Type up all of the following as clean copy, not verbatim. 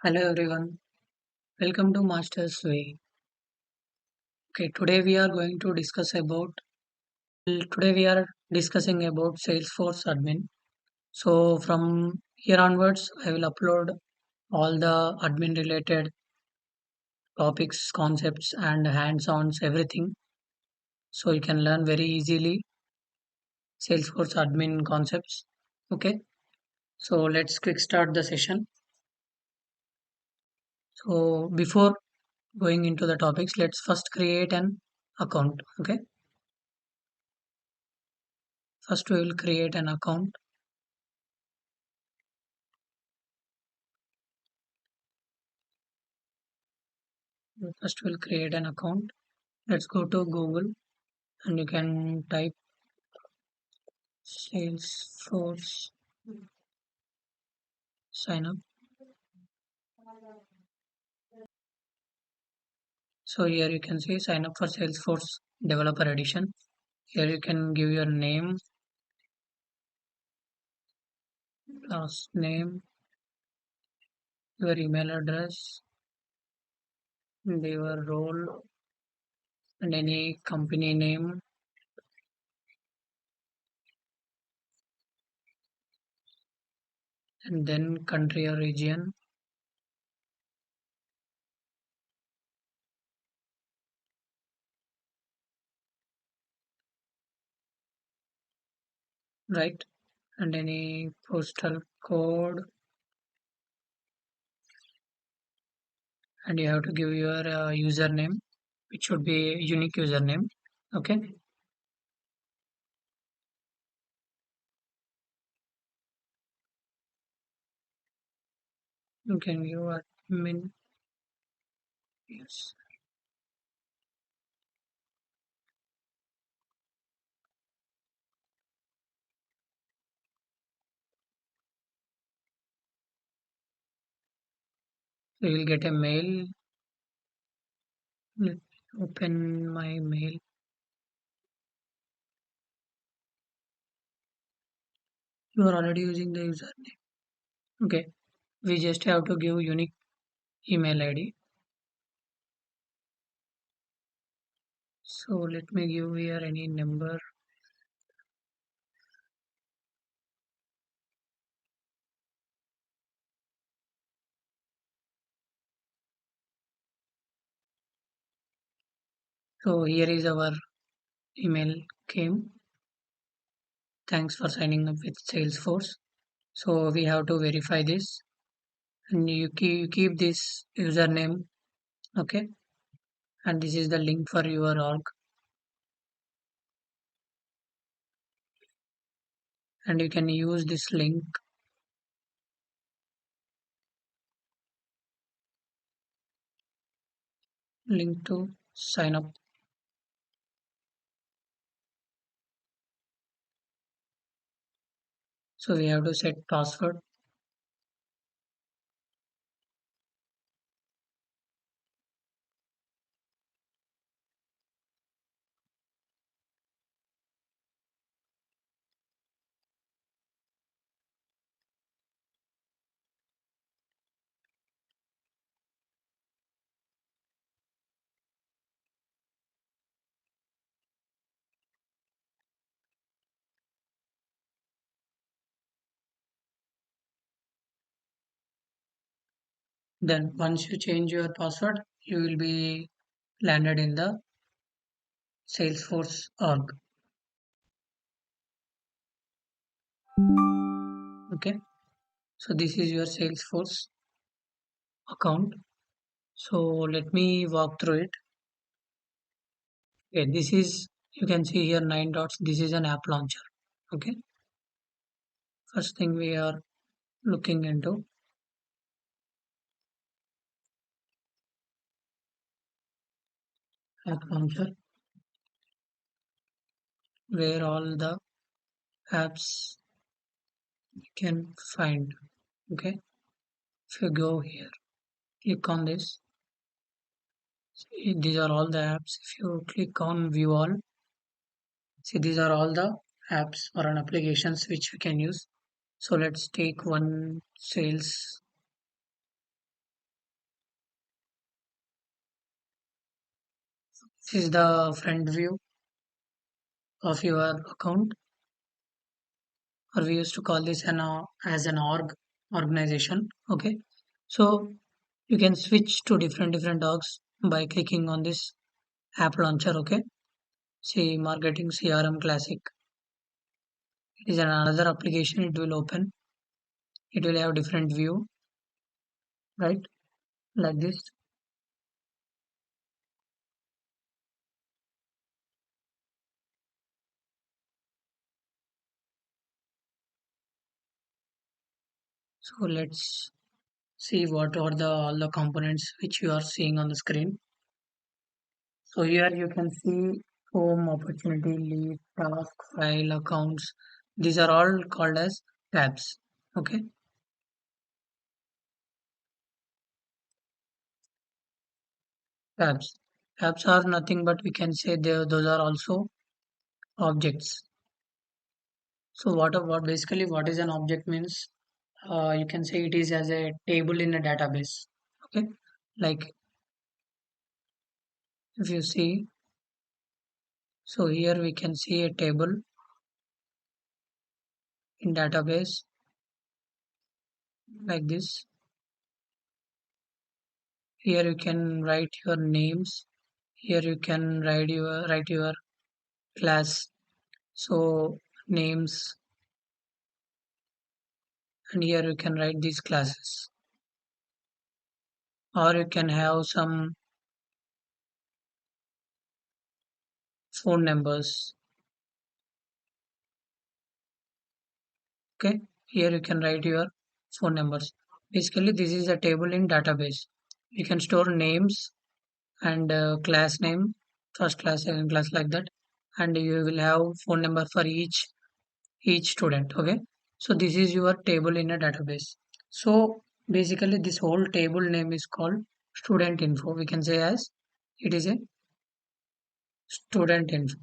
Hello everyone, welcome to Master's Way. Okay, today we are discussing about Salesforce admin. So from here onwards, I will upload all the admin related topics, concepts, and hands-ons everything, so you can learn very easily Salesforce admin concepts. Okay, so let's quick start the session. So before going into the topics, let's first create an account. Okay, first we will create an account. First, we'll create an account. Let's go to Google and you can type Salesforce sign up. So here you can see sign up for Salesforce Developer Edition. Here you can give your name, last name, your email address, and your role, and any company name, and then country or region, right? And any postal code, and you have to give your username, which should be unique username. Okay, you can give admin. Yes. So you'll get a mail. Let me open my mail. You are already using the username. Okay. We just have to give unique email ID. So let me give here any number. So here is our email came. Thanks for signing up with Salesforce. So we have to verify this and you keep this username. Okay. And this is the link for your org. And you can use this link to sign up. So we have to set password. Then once you change your password, you will be landed in the Salesforce org. Okay. So this is your Salesforce account. So let me walk through it. Okay, this is you can see here 9 dots. This is an app launcher. Okay. First thing we are looking into app launcher where all the apps you can find. Okay. If you go here, click on this. See, these are all the apps. If you click on view all, see these are all the apps or an applications which we can use. So let's take one sales This is the front view of your account, or we used to call this as an organization. Okay, so you can switch to different orgs by clicking on this app launcher. Okay, see marketing CRM classic. It is another application. It will open. It will have different view, right? Like this. So let's see what are the all the components which you are seeing on the screen. So here you can see home, opportunity, lead, task, file, accounts. These are all called as tabs. Okay, tabs. Tabs are nothing but we can say those are also objects. So what basically what is an object means? You can say it is as a table in a database. Okay, like if you see, so here we can see a table in database like this. Here you can write your names. Here you can write your class. So names, and here you can write these classes. Or you can have some phone numbers. Okay. Here you can write your phone numbers. Basically, this is a table in database. You can store names and class name, first class, second class, like that, and you will have phone number for each student. Okay, so this is your table in a database. So basically this whole table name is called student info. We can say as it is a student info,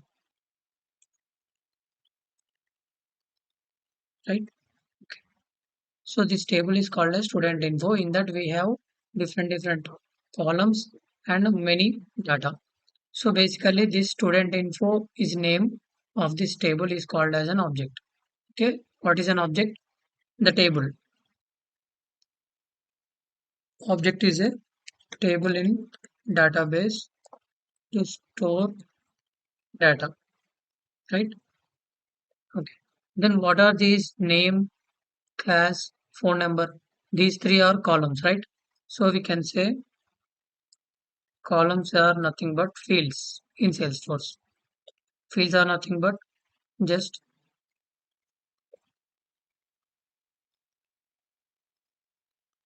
right? So this table is called as student info. In that we have different columns and many data. So basically this student info is name of this table is called as an object. Okay, what is an object? The table. Object is a table in database to store data, right? Okay. Then what are these name, class, phone number? These three are columns, right? So we can say columns are nothing but fields in Salesforce. Fields are nothing but just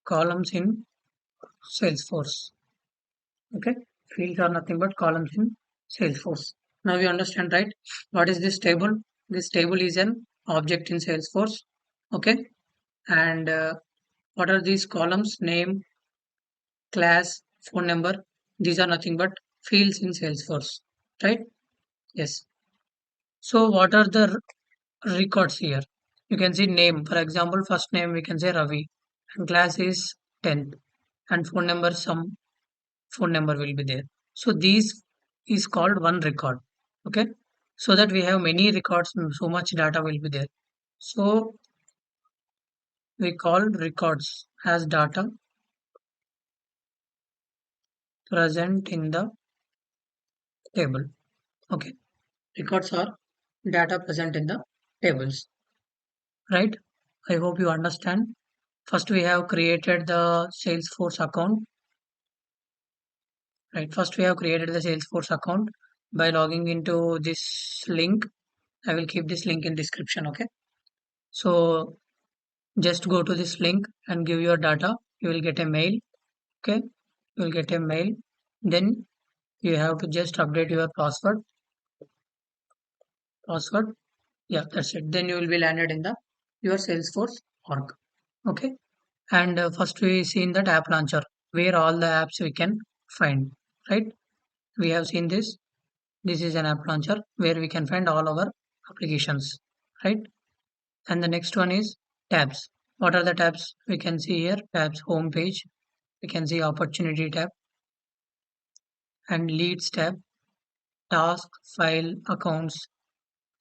columns in Salesforce. Okay. Fields are nothing but columns in Salesforce. Now you understand, right? What is this table? This table is an object in Salesforce. Okay. And what are these columns? Name, class, phone number. These are nothing but fields in Salesforce, right? Yes. So what are the records here? You can see name. For example, first name we can say Ravi, and class is 10th, and phone number some phone number will be there. So these is called one record. Okay. So that we have many records, so much data will be there. So we call records as data present in the table. Okay. Records are data present in the tables, right? I hope you understand. First, we have created the Salesforce account, right? First, we have created the Salesforce account by logging into this link. I will keep this link in description, okay? So just go to this link and give your data. You will get a mail, okay? You will get a mail. Then you have to just update your password. Yeah, that's it. Then you will be landed in the your Salesforce org. Okay. And first we seen that app launcher where all the apps we can find, right? We have seen this. This is an app launcher where we can find all our applications, right? And the next one is tabs. What are the tabs? We can see here tabs home page. We can see opportunity tab and leads tab task, file, accounts,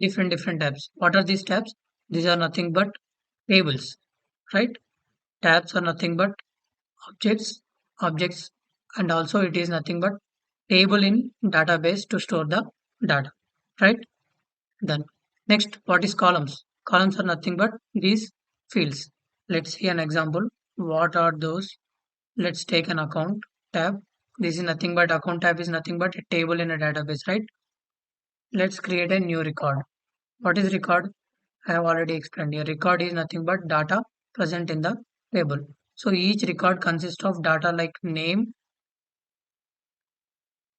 different tabs. What are these tabs? These are nothing but tables, right? Tabs are nothing but objects, objects, and also it is nothing but table in database to store the data, right? Then next, what is columns? Columns are nothing but these fields. Let's see an example. What are those? Let's take an account tab. This is nothing but account tab is nothing but a table in a database, right? Let's create a new record. What is record? I have already explained. A record is nothing but data present in the table. So each record consists of data like name,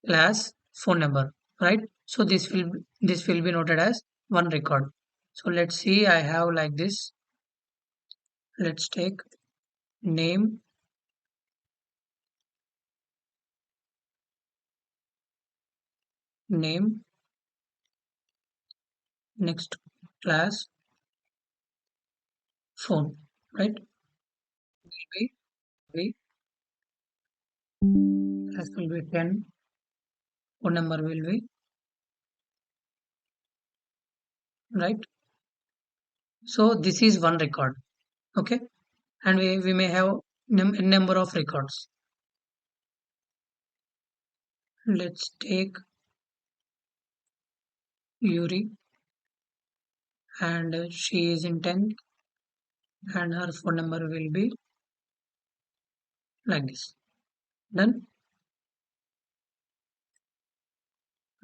class, phone number, right? So this will be noted as one record. So let's see. I have like this. Let's take name, name, next class, phone, right? Will be class will be 10, phone number will be right. So this is one record, okay? And we may have number of records. Let's take Yuri, and she is in 10th, and her phone number will be like this. Done.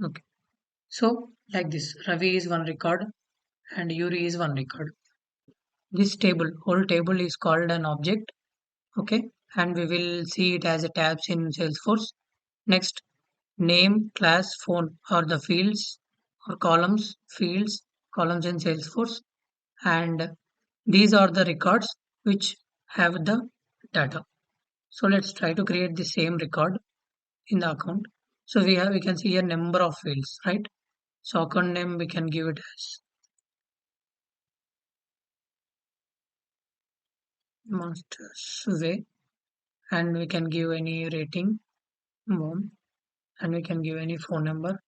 Okay. So like this, Ravi is one record and Yuri is one record. This table, whole table is called an object, okay? And we will see it as a tabs in Salesforce. Next, name, class, phone are the fields or columns, fields, columns in Salesforce. And these are the records which have the data. So let's try to create the same record in the account. So we can see a number of fields, right? So account name we can give it as Masters Way, and we can give any rating, mom, and we can give any phone number.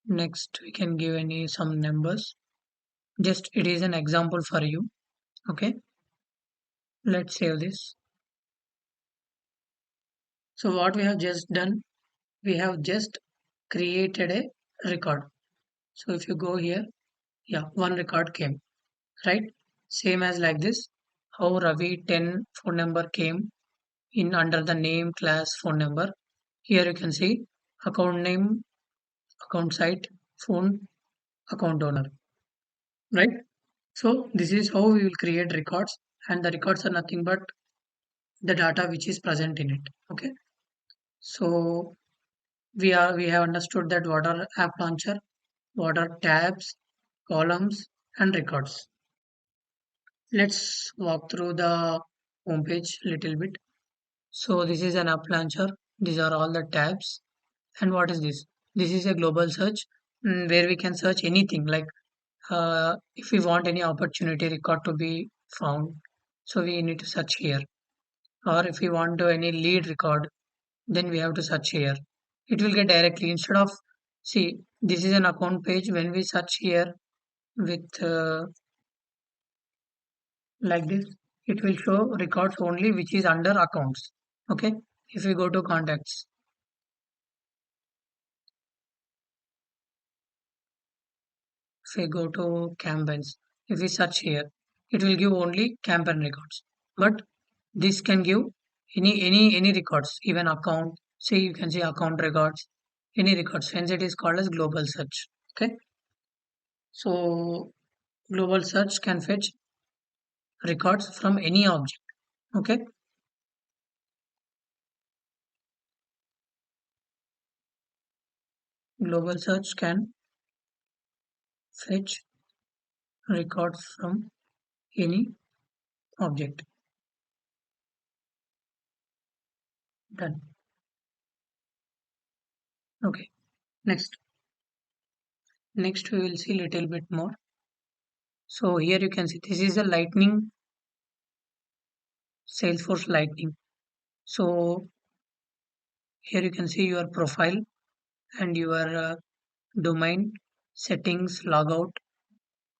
Next we can give any some numbers. Just it is an example for you. Okay, let's save this. So what we have just done, we have just created a record. So if you go here, yeah, one record came, right? Same as like this. How Ravi 10 phone number came in under the name, class, phone number. Here you can see account name, account site, phone, account owner, right? So this is how we will create records, and the records are nothing but the data which is present in it. Okay. So we have understood that what are app launcher, what are tabs, columns, and records. Let's walk through the homepage little bit. So this is an app launcher. These are all the tabs. And what is this? This is a global search, where we can search anything like if we want any opportunity record to be found. So we need to search here. Or if we want to any lead record, then we have to search here. It will get directly instead of, see, this is an account page. When we search here with like this, it will show records only which is under accounts. Okay. If we go to contacts, if we go to campaigns, if we search here, it will give only campaign records. But this can give any records, even account. See, you can see account records, any records. Hence, it is called as global search. Okay, so global search can fetch records from any object. Okay, global search can fetch records from any object. Done. Okay. Next, next we will see little bit more. So here you can see this is a lightning Salesforce Lightning. So Here you can see your profile and your domain settings logout,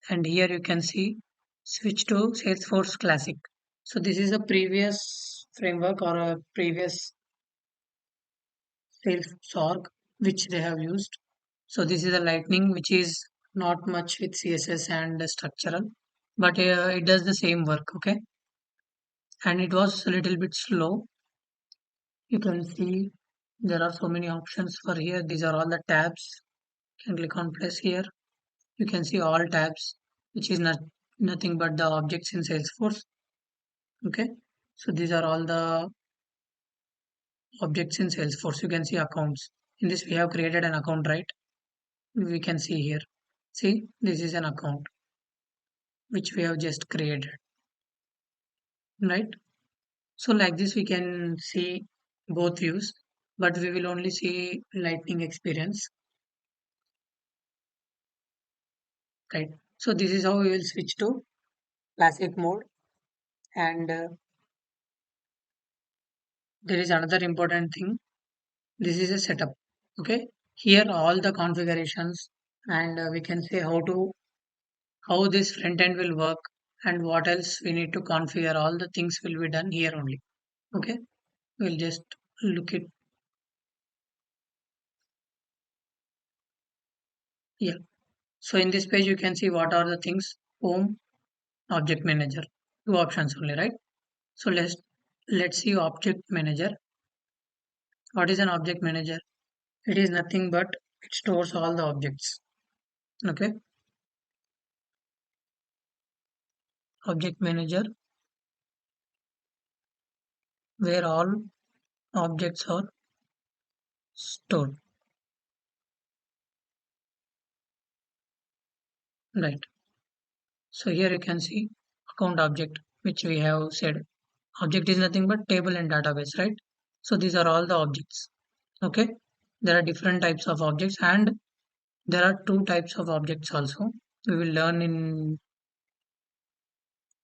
and here you can see switch to Salesforce Classic. So this is a previous framework or a previous Salesforce org which they have used. So this is a lightning which is not much with CSS and structural, but it does the same work. Okay, and it was a little bit slow. You can see there are so many options for here. These are all the tabs. You can click on plus here. You can see all tabs, which is nothing but the objects in Salesforce. Okay, so these are all the objects in Salesforce. You can see accounts. In this, we have created an account, right? We can see here. See, this is an account which we have just created, right? So like this, we can see both views, but we will only see lightning experience, right? So this is how we will switch to classic mode. And there is another important thing. This is a setup. Okay, here all the configurations, and we can say how this front end will work and what else we need to configure. All the things will be done here only. Okay, we'll just look it. Yeah, so in this page you can see what are the things: home, object manager, two options only, right? So let's see object manager. What is an object manager? It is nothing but it stores all the objects. Okay, object manager where all objects are stored, right? So here you can see account object, which we have said. Object is nothing but table and database, right? So these are all the objects. Okay. There are different types of objects, and there are two types of objects also. We will learn in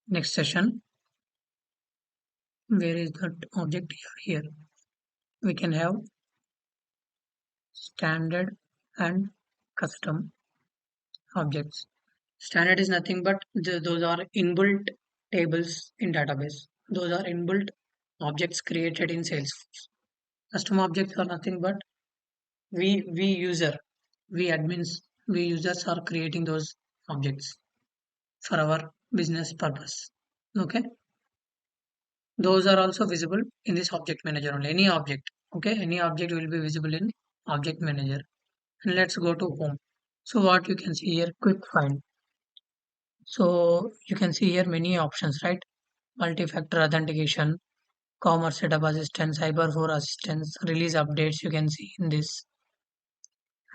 next session. Where is that object? Here. We can have standard and custom objects. Standard is nothing but those are inbuilt tables in database. Those are inbuilt objects created in Salesforce. Custom objects are nothing but we user, we admins, we users are creating those objects for our business purpose. Okay, those are also visible in this object manager only. Any object, okay, any object will be visible in object manager. And let's go to home. So what you can see here, quick find. So you can see here many options, right? Multi-factor authentication, commerce setup assistance, cyber 4 assistance, release updates you can see in this,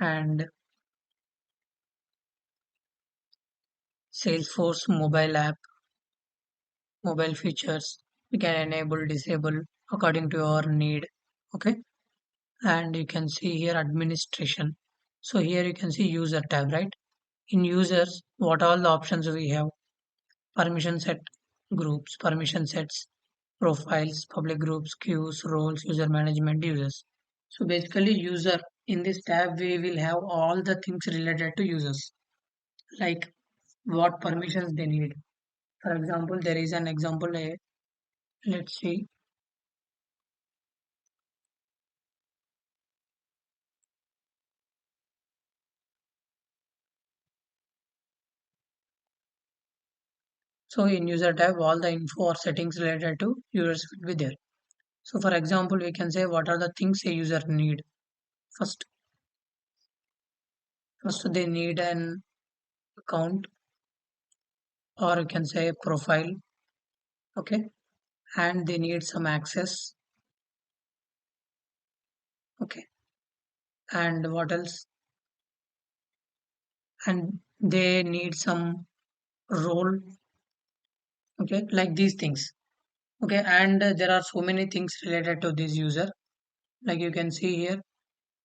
and Salesforce mobile app, mobile features. We can enable, disable according to your need. Okay, and you can see here administration. So here you can see user tab, right? In users, what all the options we have: permission set, groups, permission sets, profiles, public groups, queues, roles, user management, users. So basically, user, in this tab we will have all the things related to users, like what permissions they need. For example, there is an example. Let's see. So in user tab, all the info or settings related to users will be there. So for example, we can say what are the things a user need. First, first they need an account, or you can say profile. Okay, and they need some access. Okay, and what else? And they need some role. Okay, like these things. Okay, and there are so many things related to this user. Like you can see here,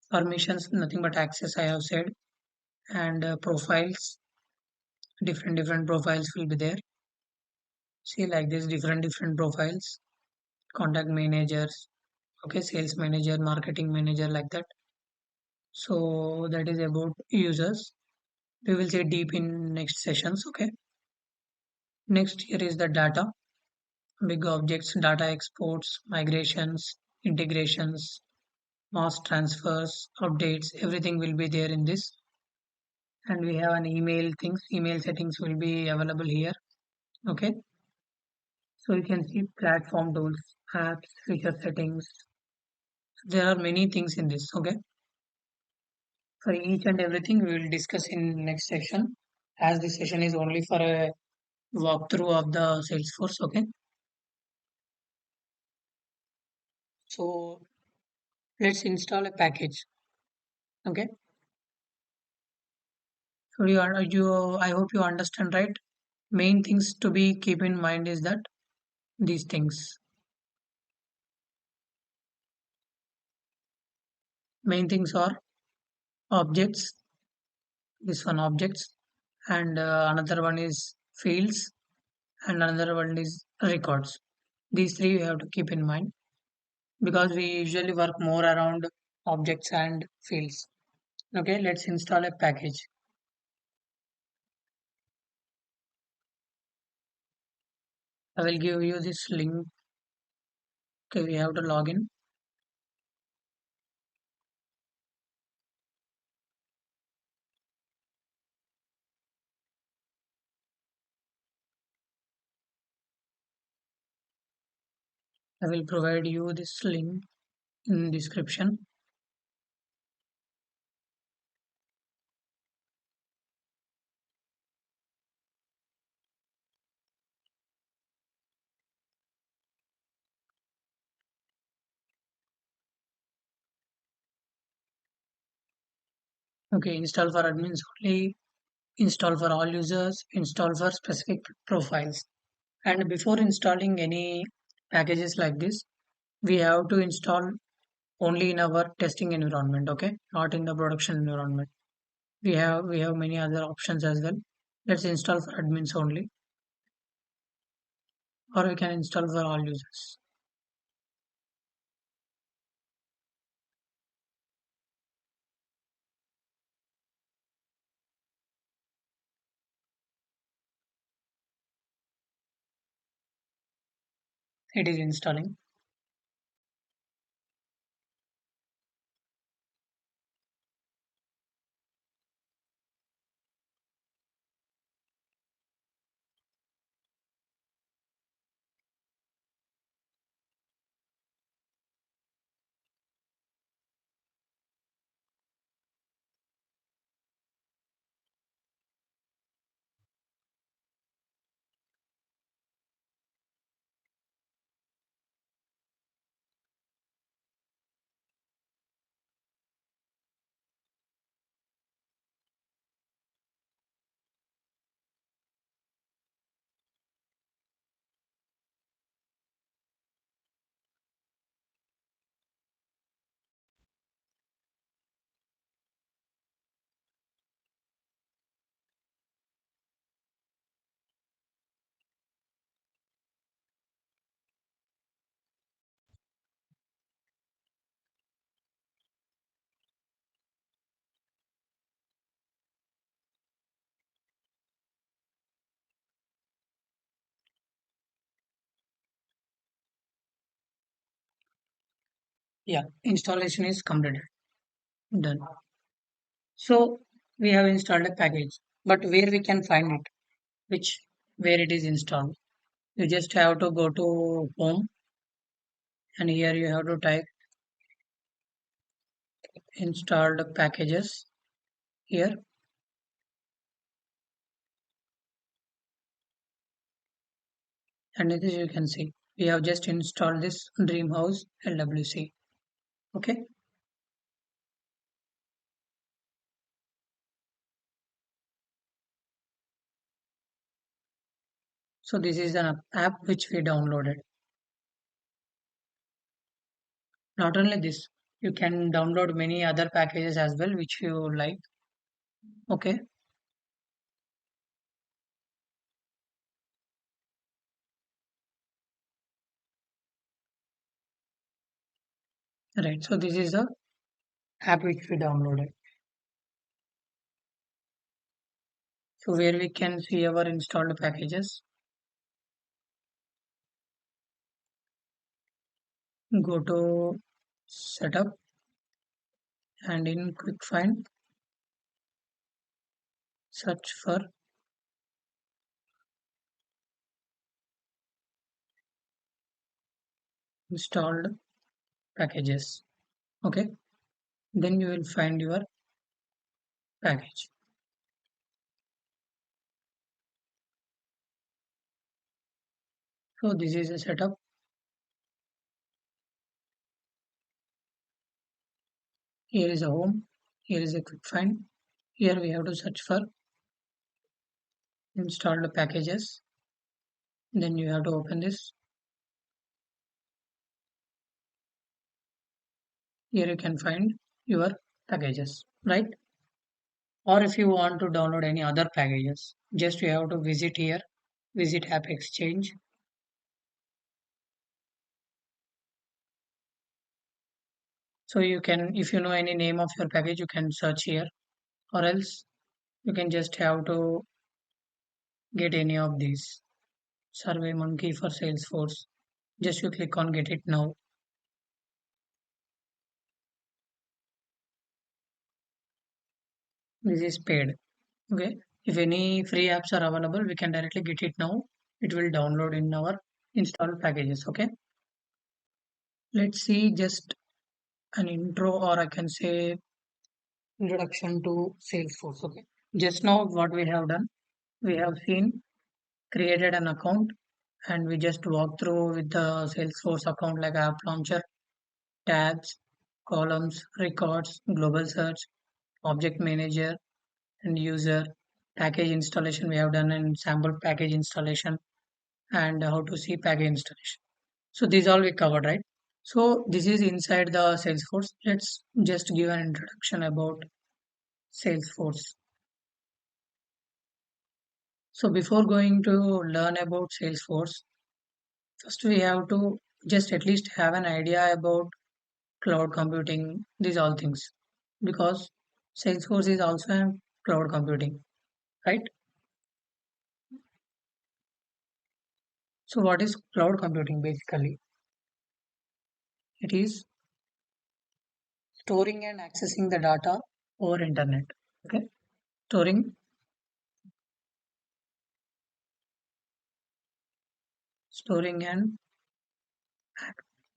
permissions, nothing but access. I have said, and profiles, different profiles will be there. See, like this, different profiles, contact managers, Okay, sales manager, marketing manager, like that. So that is about users. We will see deep in next sessions. Okay. Next here is the data, big objects, data exports, migrations, integrations, mass transfers, updates, everything will be there in this. And we have an email things, email settings will be available here. Okay. So you can see platform tools, apps, feature settings. There are many things in this. Okay. For each and everything we will discuss in next section, as this session is only for a walkthrough of the Salesforce. Okay. So let's install a package. Okay. So I hope you understand, right? Main things to be keep in mind is that these things. Main things are objects. This one objects, and another one is fields, and another one is records. These three you have to keep in mind because we usually work more around objects and fields. Okay, let's install a package. I will give you this link. Okay, we have to log in. I will provide you this link in description. Okay, install for admins only, install for all users, install for specific profiles. And before installing any packages like this, we have to install only in our testing environment, okay, not in the production environment. We have many other options as well. Let's install for admins only, or we can install for all users. It is installing. Yeah, installation is completed. Done. So we have installed a package, but where we can find it, which where it is installed? You just have to go to home, and here you have to type installed packages here, and this you can see we have just installed this Dreamhouse LWC. Okay, so this is an app which we downloaded. Not only this, you can download many other packages as well which you like. Okay, Right. So this is the app which we downloaded. So where we can see our installed packages, go to setup and in quick find search for installed packages. Okay. Then you will find your package. So this is a setup. Here is a home. Here is a quick find. Here we have to search for installed packages. Then you have to open this. Here you can find your packages, right? Or if you want to download any other packages, just you have to visit here, visit App Exchange. So you can, if you know any name of your package, you can search here, or else you can just have to get any of these. Survey Monkey for Salesforce. Just you click on get it now. This is paid. Okay. If any free apps are available, we can directly get it now. It will download in our installed packages. Okay. Let's see just an intro, or I can say introduction to Salesforce. Okay. Just now, what we have done, we have seen created an account and we just walk through with the Salesforce account like app launcher, tabs, columns, records, global search, object manager, and user package installation. We have done and sample package installation and how to see package installation. So these all we covered, right? So this is inside the Salesforce. Let's just give an introduction about Salesforce. So before going to learn about Salesforce, first we have to just at least have an idea about cloud computing, these all things. Because Salesforce is also a cloud computing, right? So what is cloud computing basically? It is storing and accessing the data over internet. Okay. Storing, storing and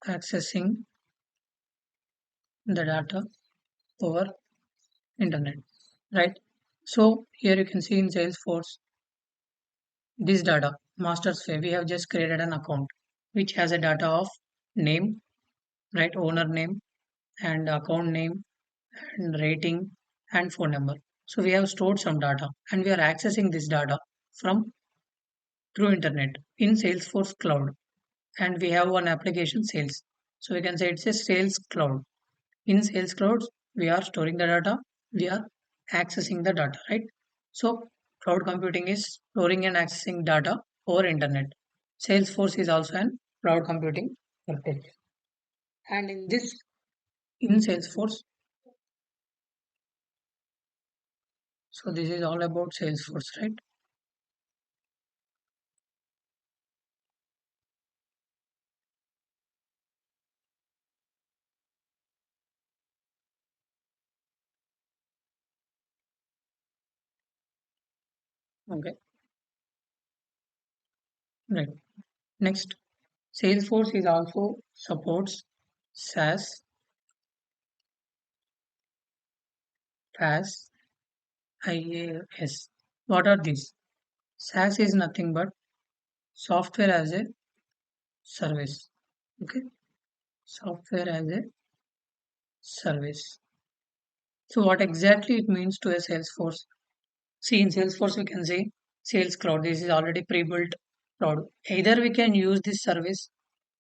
accessing the data over internet, right? So here you can see in Salesforce this data, master's way, we have just created an account which has a data of name, right? Owner name and account name and rating and phone number. So we have stored some data and we are accessing this data from through internet in Salesforce cloud. And we have one application sales. So we can say it's a sales cloud. In sales clouds, we are storing the data, we are accessing the data, right? So cloud computing is storing and accessing data over internet. Salesforce is also an cloud computing architecture. And in this, in Salesforce, so this is all about Salesforce, right? Okay, right. Next, Salesforce is also supports SaaS, PaaS, IaaS. What are these? SaaS is nothing but software as a service. Okay, software as a service. So what exactly it means to a Salesforce? See, in Salesforce we can say Sales Cloud. This is already pre-built cloud. Either we can use this service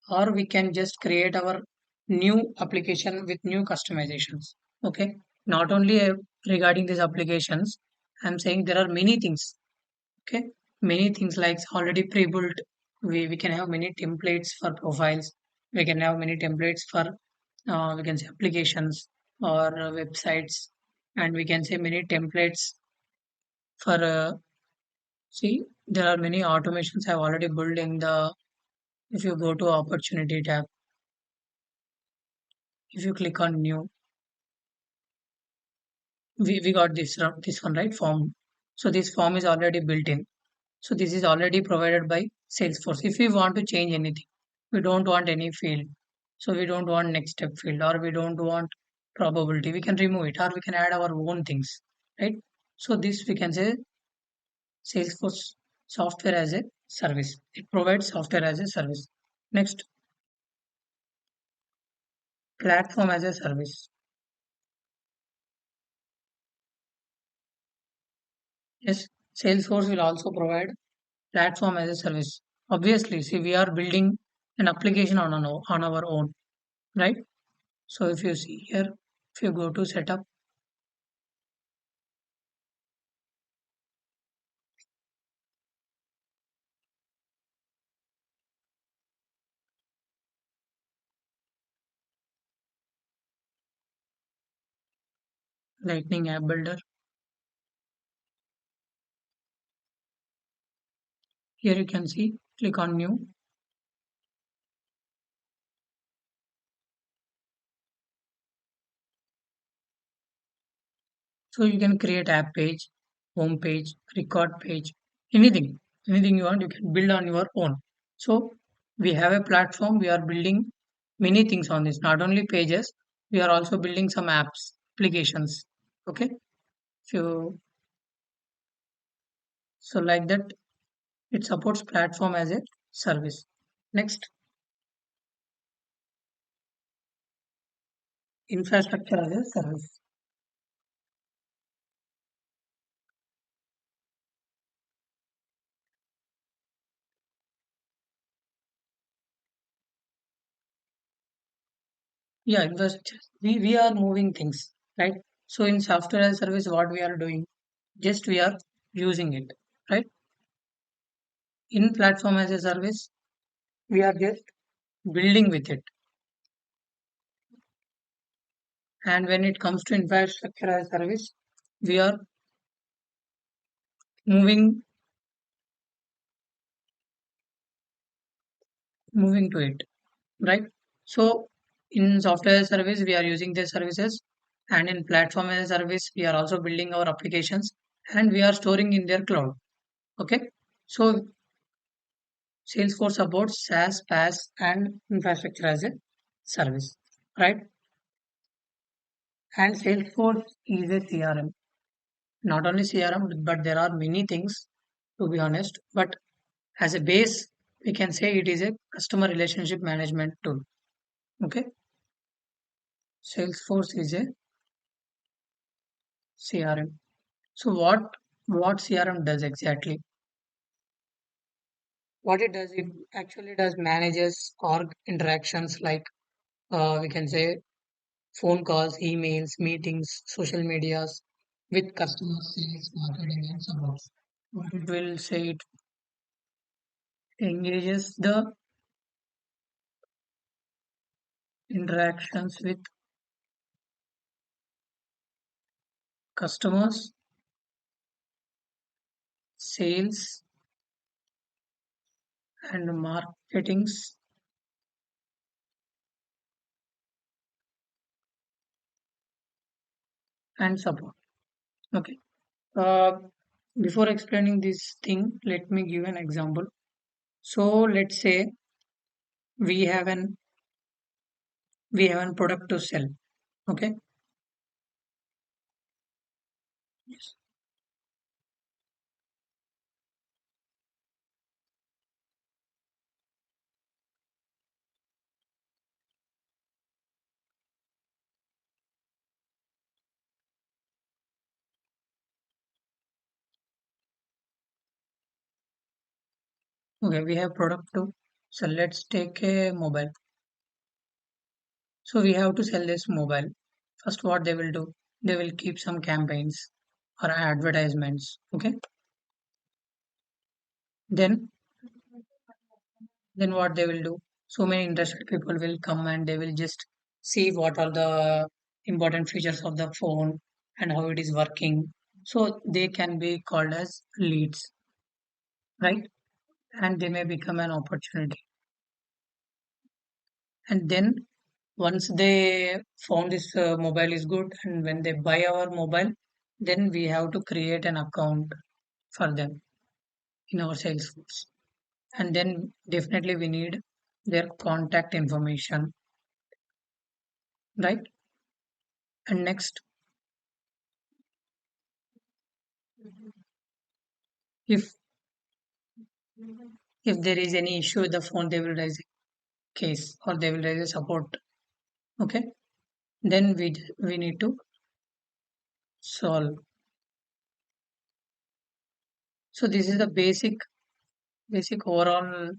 or we can just create our new application with new customizations. Okay. Not only regarding these applications, I'm saying there are many things. Okay. Many things like already pre-built. We can have many templates for profiles. We can have many templates for we can say applications or websites, and we can say many templates for see, there are many automations I've already built in the. If you go to opportunity tab, if you click on new, we got this one, right, form. So this form is already built in. So this is already provided by Salesforce. If we want to change anything, we don't want any field. So we don't want next step field, or we don't want probability. We can remove it, or we can add our own things, right? So this we can say Salesforce software as a service. It provides software as a service. Next, platform as a service. Yes, Salesforce will also provide platform as a service. Obviously, see, we are building an application on our own, right? So if you see here, if you go to setup, Lightning App Builder, here you can see, click on new. So you can create app page, home page, record page, anything, anything you want, you can build on your own. So we have a platform, we are building many things on this, not only pages, we are also building some apps, applications. Okay. So, so like that, it supports platform as a service. Next, infrastructure as a service. Yeah, we are moving things, right? So in software as a service, what we are doing, just we are using it, right? In platform as a service, we are just building with it. And when it comes to infrastructure as a service, we are moving moving to it, right? So in software as a service, we are using their services, and in platform as a service, we are also building our applications and we are storing in their cloud. Okay. So Salesforce supports SaaS, PaaS, and infrastructure as a service, right? And Salesforce is a CRM. Not only CRM, but there are many things, to be honest. But as a base, we can say it is a customer relationship management tool. Okay, Salesforce is a CRM. So what CRM does exactly? What it does, it actually does manages org interactions like we can say phone calls, emails, meetings, social medias with customers, sales, marketing, and support. What it will say, it engages the interactions with customers, sales, and marketings and support. Okay. Uh, Before explaining this thing, let me give an example. So let's say we have an we have a product to sell. Okay. Yes. Okay, we have product to sell. Let's take a mobile. So we have to sell this mobile. First, what they will do? They will keep some campaigns or advertisements. Okay. Then what they will do? So many interested people will come and they will just see what are the important features of the phone and how it is working. So they can be called as leads, right? And they may become an opportunity. And then once they found this mobile is good, and when they buy our mobile, then we have to create an account for them in our Salesforce. And then definitely we need their contact information, right? And next, if if there is any issue with the phone, they will raise a case or they will raise a support. Okay, then we need to solve. So this is the basic overall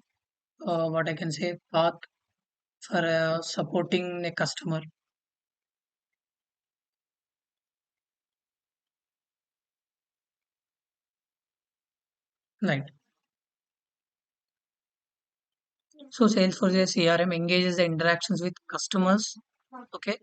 what I can say path for supporting a customer, right? So Salesforce as CRM engages the interactions with customers, okay,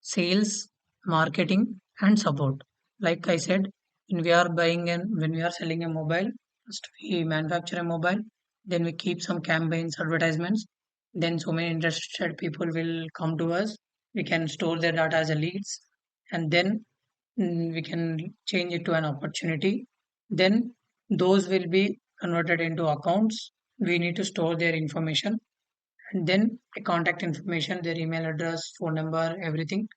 sales, marketing, and support. Like I said, when we are selling a mobile, first we manufacture a mobile, then we keep some campaigns, advertisements, then so many interested people will come to us. We can store their data as a leads, and then we can change it to an opportunity. Then those will be converted into accounts. We need to store their information and then a contact information, their email address, phone number, everything.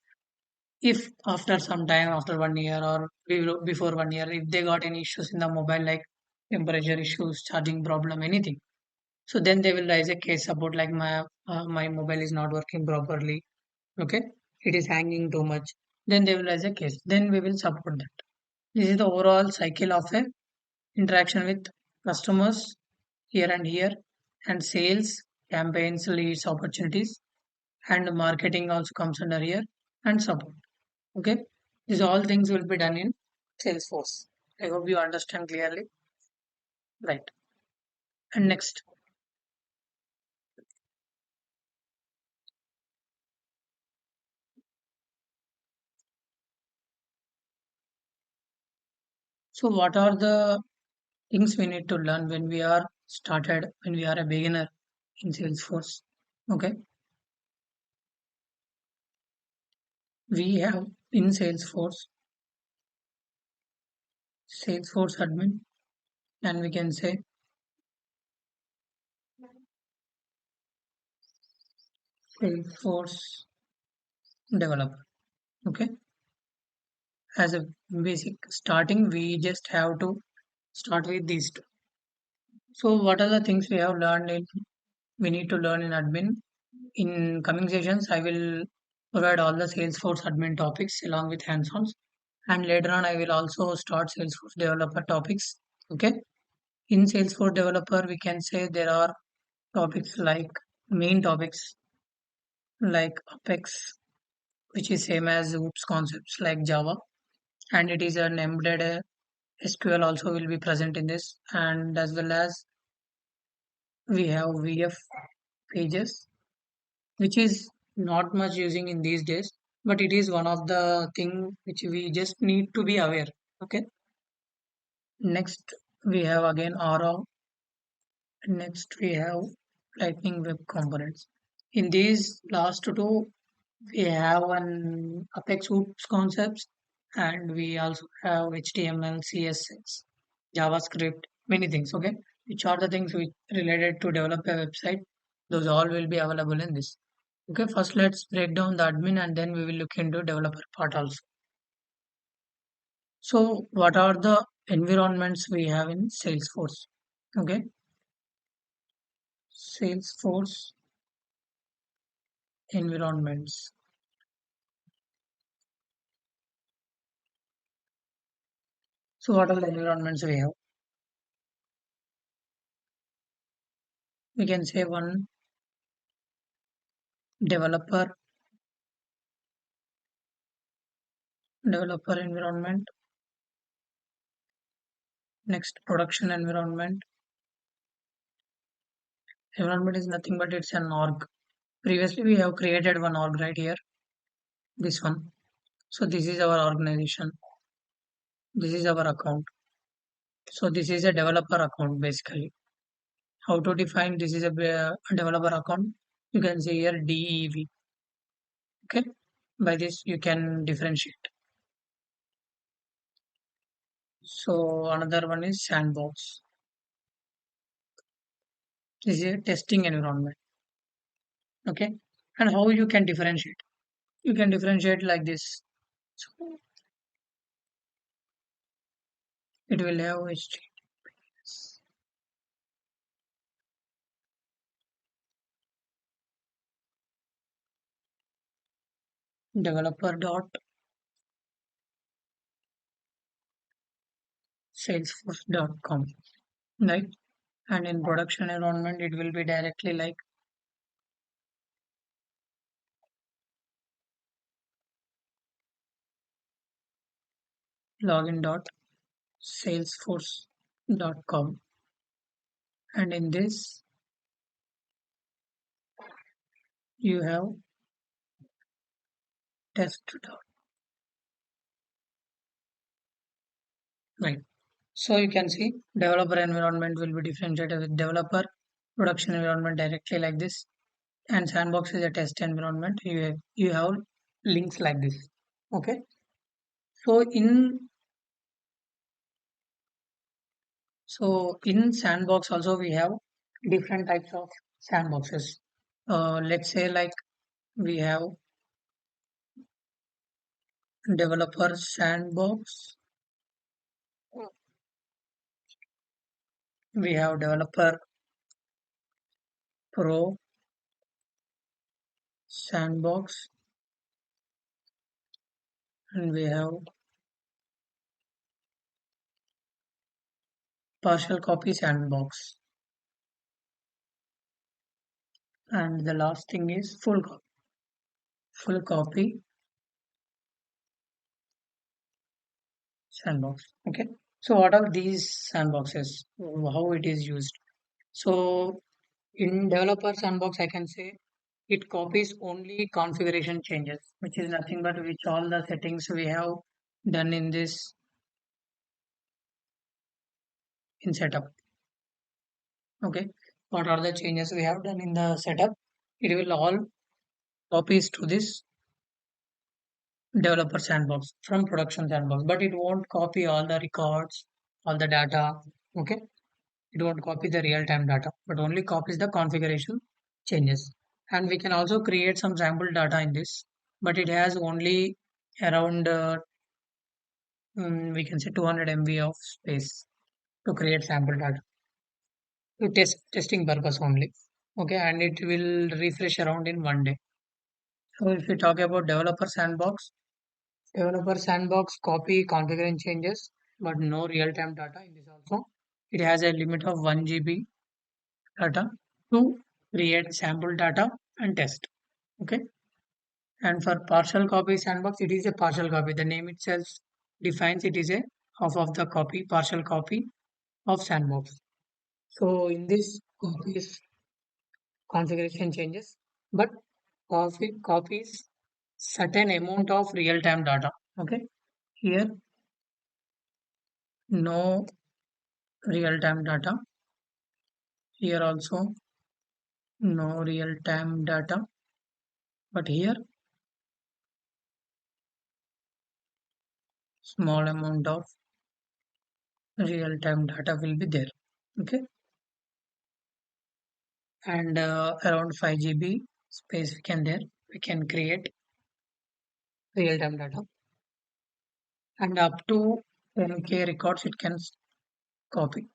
If after some time, after 1 year or before 1 year, if they got any issues in the mobile like temperature issues, charging problem, anything, so then they will raise a case about like my mobile is not working properly. Okay, it is hanging too much. Then they will raise a case. Then we will support that. This is the overall cycle of a interaction with customers here and here, and sales, campaigns, leads, opportunities, and marketing also comes under here, and support. Okay, these all things will be done in Salesforce. I hope you understand clearly, right? And next, so what are the things we need to learn when we are a beginner in Salesforce? Okay, we have in Salesforce admin, and we can say Salesforce developer. Okay, as a basic starting, we just have to start with these two. So, what are the things we need to learn in admin? In coming sessions, I will provide all the Salesforce admin topics along with hands-ons, and later on, I will also start Salesforce developer topics. Okay, in Salesforce developer, we can say there are topics like main topics like Apex, which is same as OOPS concepts like Java, and it is an embedded SQL also will be present in this, and as well as we have VF pages, which is not much using in these days, but it is one of the thing which we just need to be aware. Okay. Next we have again Aura. Next we have Lightning Web Components. In these last two, we have an Apex Hooks concepts, and we also have HTML, CSS, JavaScript, many things. Okay, which are the things which related to develop a website. Those all will be available in this. Okay, first let's break down the admin and then we will look into developer part also. So, what are the environments we have in Salesforce? Okay, Salesforce environments. So, what are the environments we have? We can say one developer developer environment, next production environment. Environment is nothing but it's an org. Previously, we have created one org right here, this one. So this is our organization. This is our account. So this is a developer account basically. How to define this is a developer account? You can see here DEV. Okay. By this you can differentiate. So another one is sandbox. This is a testing environment. Okay. And how you can differentiate? You can differentiate like this. So it will have HTTPS. Developer dot salesforce.com, right? And in production environment it will be directly like login dot salesforce.com, and in this you have test dot, right? So you can see developer environment will be differentiated with developer production environment directly like this, and sandbox is a test environment. You have links like this. Okay. So in sandbox also we have different types of sandboxes. Let's say like we have developer sandbox, we have developer pro sandbox, and we have partial copy sandbox, and the last thing is full copy sandbox. Okay. So what are these sandboxes? How it is used? So in developer sandbox, I can say it copies only configuration changes, which is nothing but which all the settings we have done in this in setup. Okay. What are the changes we have done in the setup? It will all copies to this developer sandbox from production sandbox, but it won't copy all the records, all the data. Okay. It won't copy the real-time data, but only copies the configuration changes. And we can also create some sample data in this, but it has only around we can say 200 MB of space to create sample data to testing purpose only. Okay, and it will refresh around in 1 day. So if we talk about developer sandbox copy configuration changes, but no real-time data in this also. It has a limit of 1 GB data to create sample data and test. Okay. And for partial copy sandbox, it is a partial copy. The name itself defines it is a half of the copy, partial copy of sandbox. So in this copies configuration changes, but copies certain amount of real-time data. Okay. Here no real-time data. Here also no real-time data. But here small amount of real-time data will be there. Okay. And around 5 GB space we can create real-time data, and up to 10K records it can copy.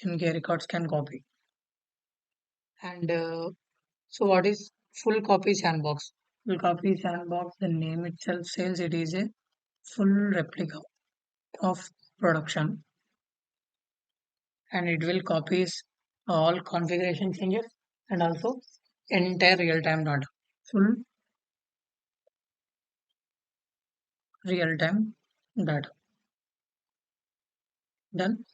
10K records can copy. And so what is full copy sandbox? Full copy sandbox, the name itself says it is a full replica of production, and it will copies all configuration changes and also entire real-time data. Full real-time data. Done.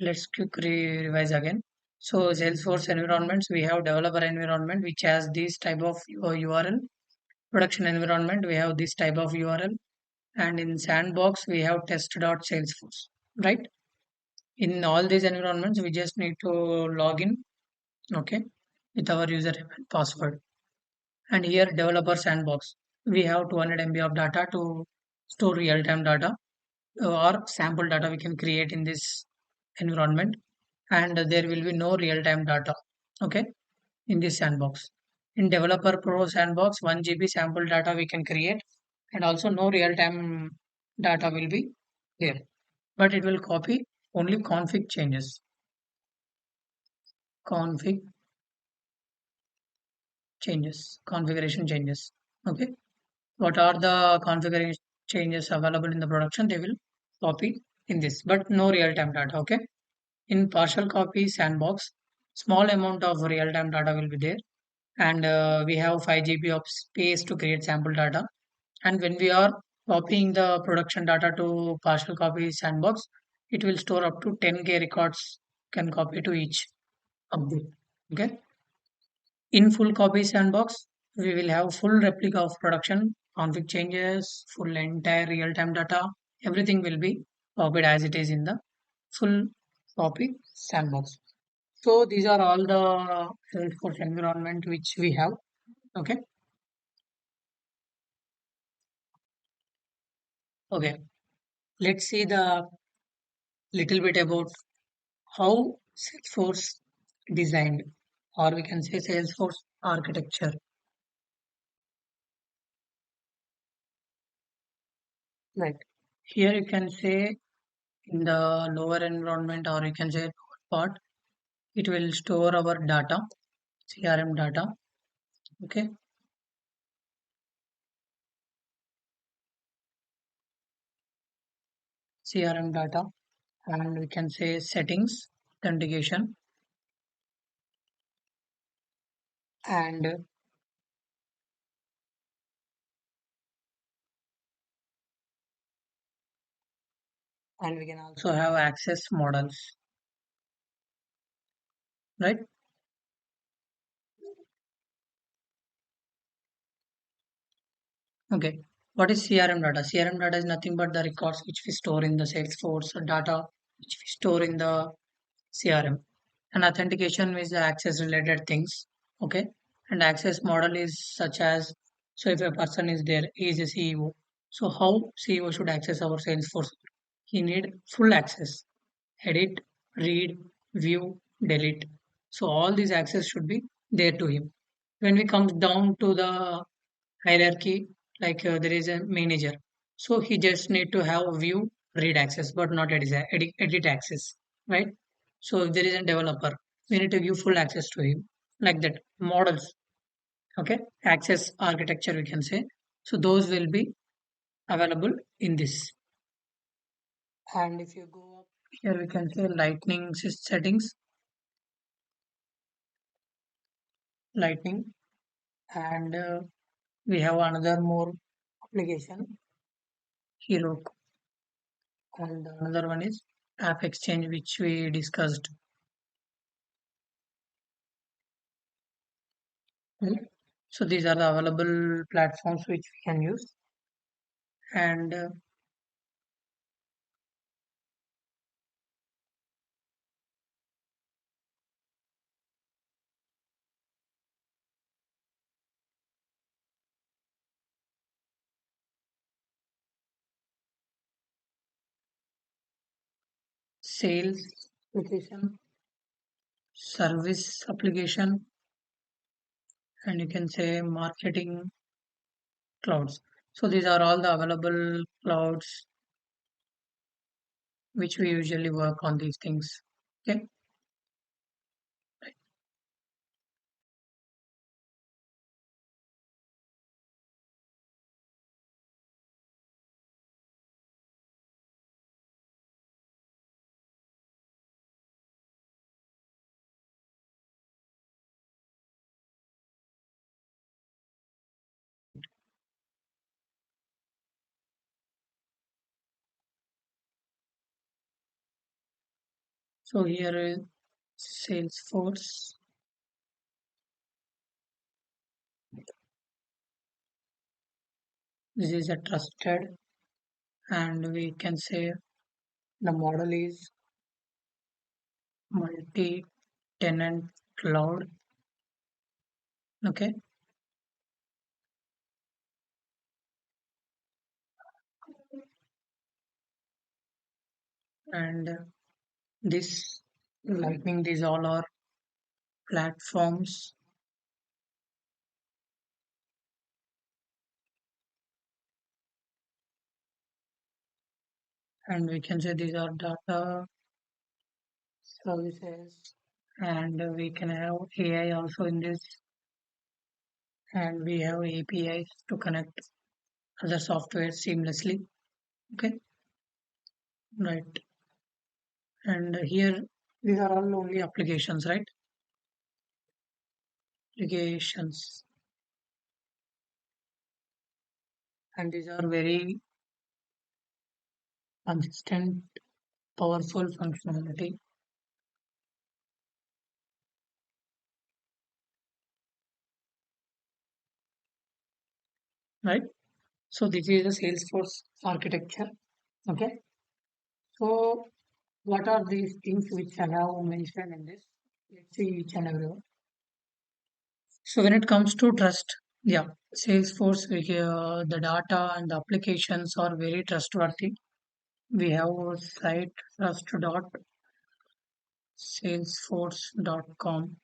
Let's quick revise again. So Salesforce environments, we have developer environment which has this type of URL. Production environment, we have this type of URL. And in sandbox, we have test.salesforce, right? In all these environments, we just need to log in, okay, with our username and password. And here, developer sandbox, we have 200 MB of data to store real-time data or sample data we can create in this environment, and there will be no real-time data, okay, in this sandbox. In developer pro sandbox, 1 GB sample data we can create, and also no real-time data will be there, but it will copy only config changes, config configuration changes, okay. What are the configuration changes available in the production, they will copy in this, but no real-time data, okay. In partial copy sandbox, small amount of real-time data will be there, and we have 5 GB of space to create sample data. And when we are copying the production data to partial copy sandbox, it will store up to 10K records can copy to each update. Okay. In full copy sandbox, we will have full replica of production, config changes, full entire real-time data. Everything will be copied as it is in the full copy sandbox. So these are all the Salesforce environment which we have. Okay. Okay. Let's see the little bit about how Salesforce designed, or we can say Salesforce architecture. Right. Here you can say in the lower environment, or you can say lower part, it will store our data, CRM data. Okay. CRM data, and we can say settings, authentication, and we can also have access models, right? Okay. What is CRM data? CRM data is nothing but the records which we store in the Salesforce, data which we store in the CRM. And authentication is the access related things. Okay. And access model is such as, so if a person is there, he is a CEO. So how CEO should access our Salesforce? He need full access. Edit, read, view, delete. So all these access should be there to him. When we come down to the hierarchy, like there is a manager, so he just need to have view, read access, but not edit access, right? So if there is a developer, we need to give full access to him, like that. Models, okay, access architecture we can say, so those will be available in this. And if you go up here, we can say lightning settings, lightning, and we have another more application, hero, and another one is app exchange which we discussed. Right? So these are the available platforms which we can use, and sales application, service application, and you can say marketing clouds. So these are all the available clouds which we usually work on these things. Okay. So here Salesforce. This is a trusted, and we can say the model is multi-tenant cloud. Okay, and this lightning, these all are platforms, and we can say these are data services, and we can have AI also in this, and we have APIs to connect other software seamlessly. Okay, right. And here these are all only applications, right? Applications, and these are very consistent, powerful functionality, right? So this is the Salesforce architecture. Okay. So what are these things which I have mentioned in this? Let's see each and every one. So when it comes to trust, yeah, Salesforce, the data and the applications are very trustworthy. We have a site trust.salesforce.com.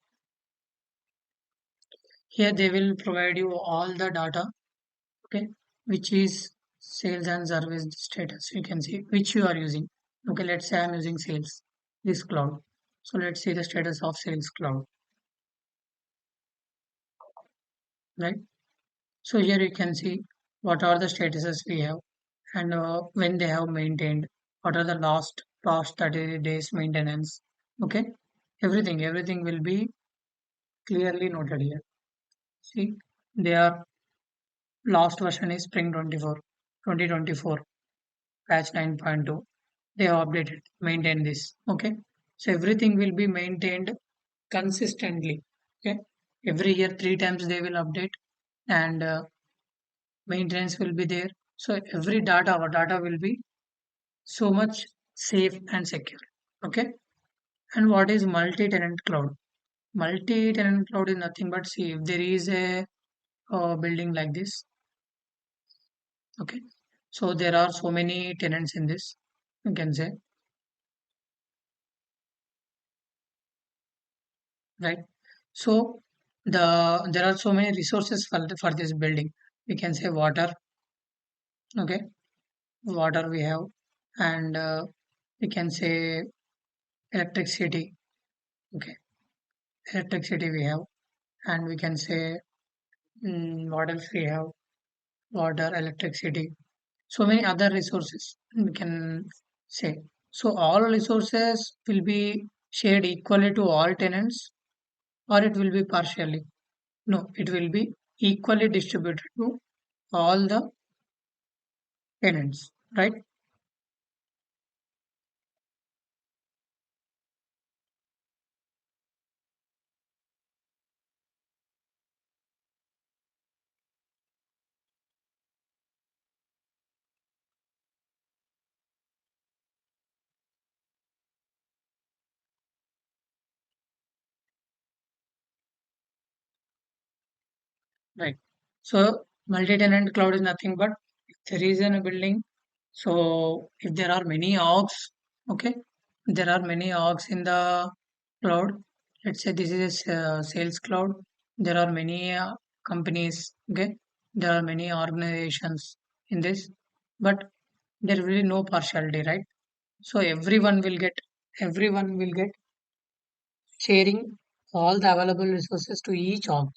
Here they will provide you all the data, okay, which is sales and service status. You can see which you are using. Okay, let's say I'm using sales, this cloud. So let's see the status of sales cloud, right? So here you can see what are the statuses we have and when they have maintained, what are the past 30 days maintenance. Okay, everything will be clearly noted here. See, their last version is Spring 2024, patch 9.2. They have updated, maintain this. Okay, so everything will be maintained consistently. Okay, every year three times they will update, and maintenance will be there. So every data, our data will be so much safe and secure. Okay. And what is multi-tenant cloud? Multi-tenant cloud is nothing but, see, if there is a building like this. Okay. So there are so many tenants in this. You can say, right? So there are so many resources for this building. We can say water. Okay. Water we have, and we can say electricity. Okay. Electricity we have, and we can say, what else we have? Water, electricity, so many other resources we can say. So all resources will be shared equally to all tenants, or it will be partially. No, it will be equally distributed to all the tenants, right? Right. So multi-tenant cloud is nothing but, if there is in a building, so if there are many orgs, okay, there are many orgs in the cloud. Let's say this is a sales cloud. There are many companies, okay, there are many organizations in this, but there will be no partiality, right? So everyone will get sharing all the available resources to each org.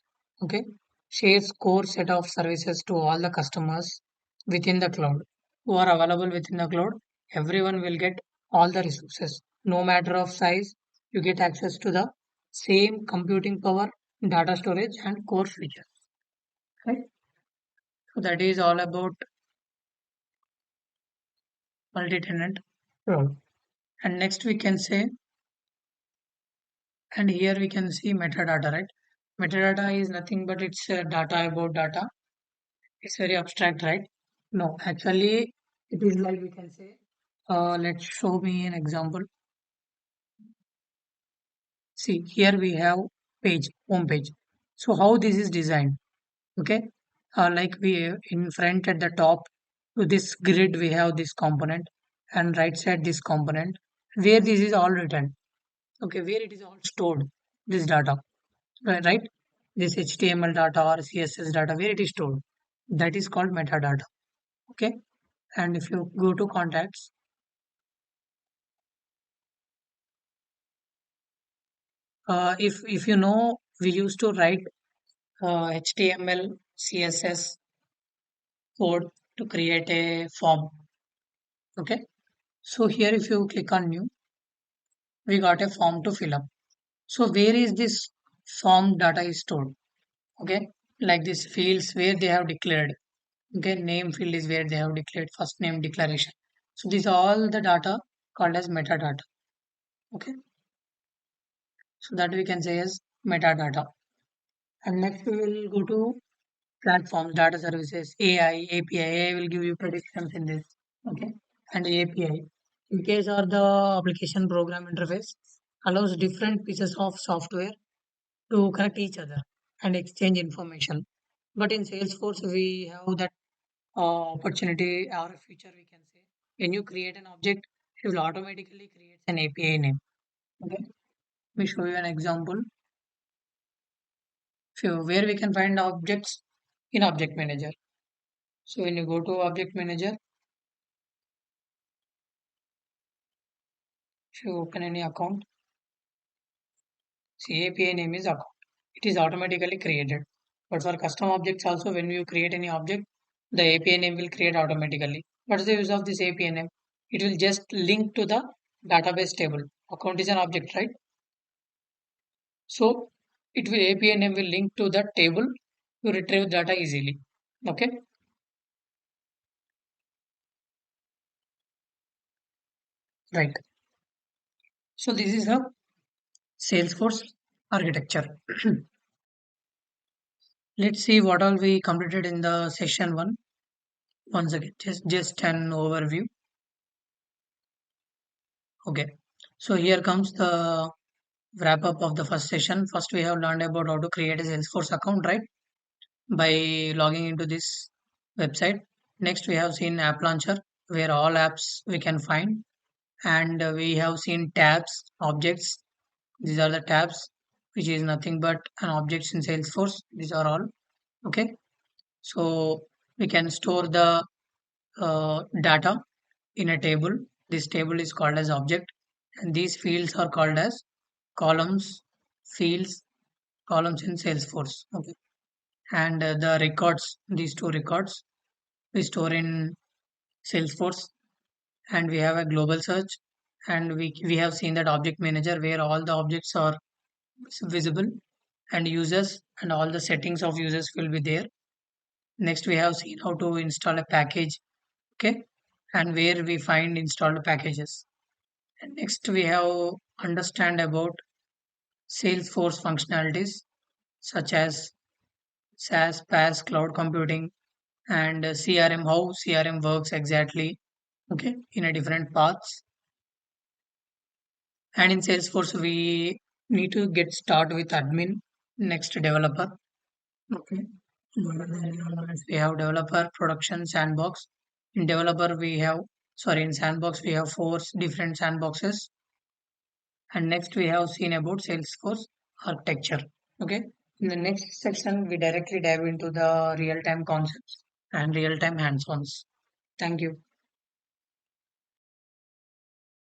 Okay, shares core set of services to all the customers within the cloud who are available within the cloud. Everyone will get all the resources, no matter of size. You get access to the same computing power, data storage, and core features. Right. So that is all about multi-tenant cloud. And next we can say And here we can see metadata, right? Metadata is nothing but it's data about data. It's very abstract, right? No, actually, it is like we can say, let's show me an example. See, here we have page, home page. So how this is designed? Okay, like we in front at the top to this grid we have this component, and right side this component where this is all written. Okay, where it is all stored, this data, right? This HTML data or CSS data, where it is stored, that is called metadata. Okay, and if you go to contacts, if you know, we used to write HTML, CSS code to create a form. Okay, so here if you click on new, we got a form to fill up. So where is this form data is stored? Okay, like this fields where they have declared. Okay, name field is where they have declared first name declaration. So these are all the data called as metadata. Okay, so that we can say as metadata. And next we will go to platforms, data services, AI, API. AI will give you predictions in this. Okay, and API. In case of the application program interface allows different pieces of software to connect each other and exchange information. But in Salesforce, we have that opportunity or a feature we can say. When you create an object, it will automatically create an API name. Okay, let me show you an example. Where we can find objects in Object Manager. So when you go to Object Manager, if you open any account, see API name is account. It is automatically created. But for custom objects also, when you create any object, the API name will create automatically. What is the use of this API name? It will just link to the database table. Account is an object, right? So it will API name will link to the table to retrieve data easily. Okay, right. So this is the Salesforce architecture. Let's see what all we completed in the session one. Once again, just an overview. Okay. So here comes the wrap up of the first session. First, we have learned about how to create a Salesforce account, right? By logging into this website. Next, we have seen App Launcher, where all apps we can find, and we have seen tabs, objects. These are the tabs, which is nothing but an objects in Salesforce. These are all okay. So we can store the data in a table. This table is called as object, and these fields are called as columns, fields, columns in Salesforce. Okay, and the records, these two records, we store in Salesforce, and we have a global search, and we have seen that object manager where all the objects are visible, and users and all the settings of users will be there. Next, we have seen how to install a package. Okay, and where we find installed packages. And next, we have understand about Salesforce functionalities such as SaaS, PaaS, cloud computing, and CRM, how CRM works exactly, okay, in a different paths. And in Salesforce, we need to get start with admin, next developer, okay. We have developer, production, sandbox. In developer, we have, sorry, in sandbox, we have four different sandboxes. And next, we have seen about Salesforce architecture, okay. In the next section, we directly dive into the real-time concepts and real-time hands-ons. Thank you.